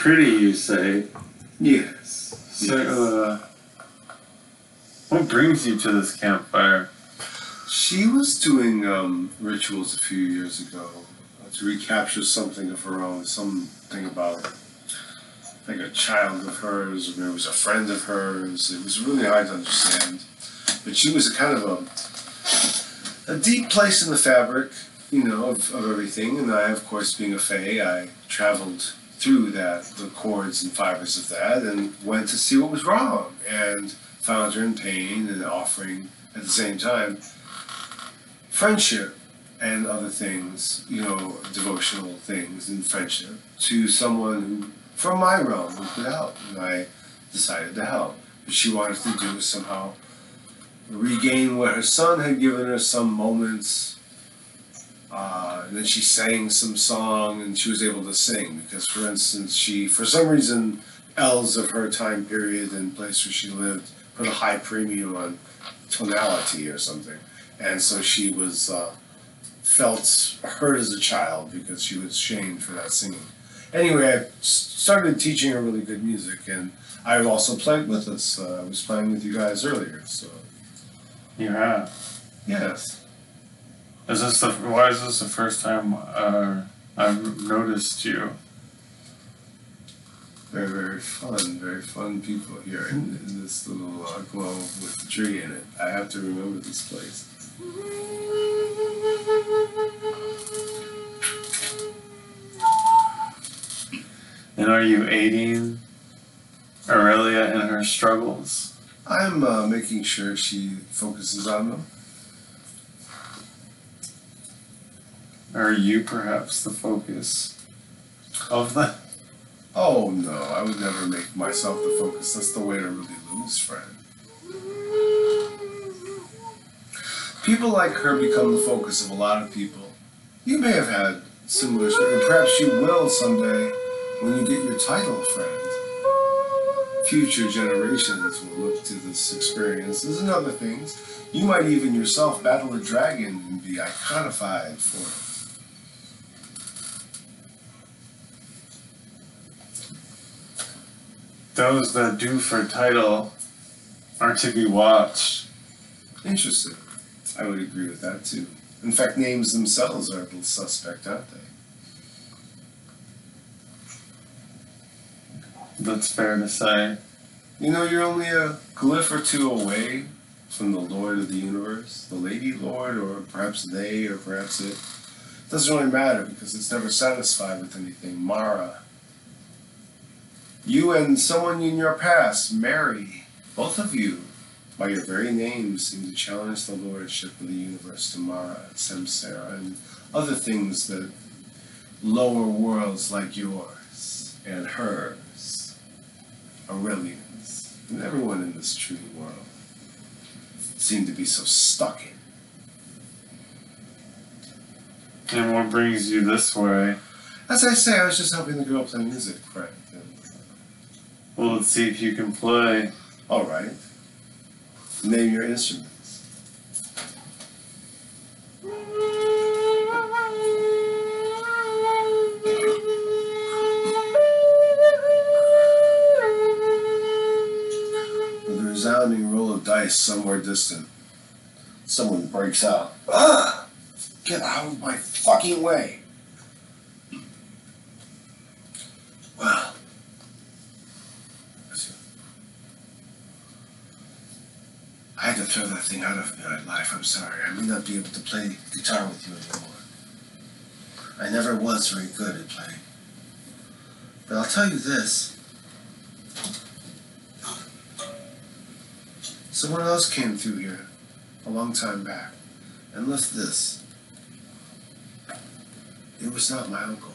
pretty, you say? Yes. So, what brings you to this campfire? She was doing rituals a few years ago to recapture something of her own, something about like a child of hers, or maybe it was a friend of hers. It was really hard to understand. But she was a kind of a deep place in the fabric, you know, of everything. And I, of course, being a fae, I traveled through the chords and fibers of that, and went to see what was wrong, and found her in pain and offering at the same time friendship and other things, you know, devotional things and friendship to someone who, from my realm, who could help. And I decided to help. What she wanted to do was somehow regain what her son had given her, some moments. And then she sang some song, and she was able to sing because, for instance, she, for some reason, elves of her time period and place where she lived put a high premium on tonality or something. And so she was felt hurt as a child because she was shamed for that singing. Anyway, I started teaching her really good music, and I've also played with us. I was playing with you guys earlier, so. You have? Yes. Why is this the first time I've noticed you? Very fun people here in this little globe with the tree in it. I have to remember this place. And are you aiding Aurelia in her struggles? I'm making sure she focuses on them. Are you perhaps the focus of them? Oh no, I would never make myself the focus. That's the way to really lose, friend. People like her become the focus of a lot of people. You may have had similar stories, and perhaps you will someday when you get your title, friend. Future generations will look to this experience and other things. You might even yourself battle a dragon and be iconified for it. Those that do for title are to be watched. Interesting. I would agree with that too. In fact, names themselves are a little suspect, aren't they? That's fair to say. You know, you're only a glyph or two away from the Lord of the Universe, the Lady Lord, or perhaps they, or perhaps it. It doesn't really matter because it's never satisfied with anything. Mara. You and someone in your past, Mary, both of you, by your very names, seem to challenge the lordship of the universe to Mara and Samsara and other things that lower worlds like yours and hers, Aurelians, and everyone in this true world seem to be so stuck in. And what brings you this way? As I say, I was just helping the girl play music, Frank. Well, let's see if you can play. All right. Name your instruments. With a resounding roll of dice somewhere distant, someone breaks out. Ah! Get out of my fucking way! Well, I had to throw that thing out of my life. I'm sorry. I may not be able to play guitar with you anymore. I never was very good at playing. But I'll tell you this. Someone else came through here a long time back and left this. It was not my uncle.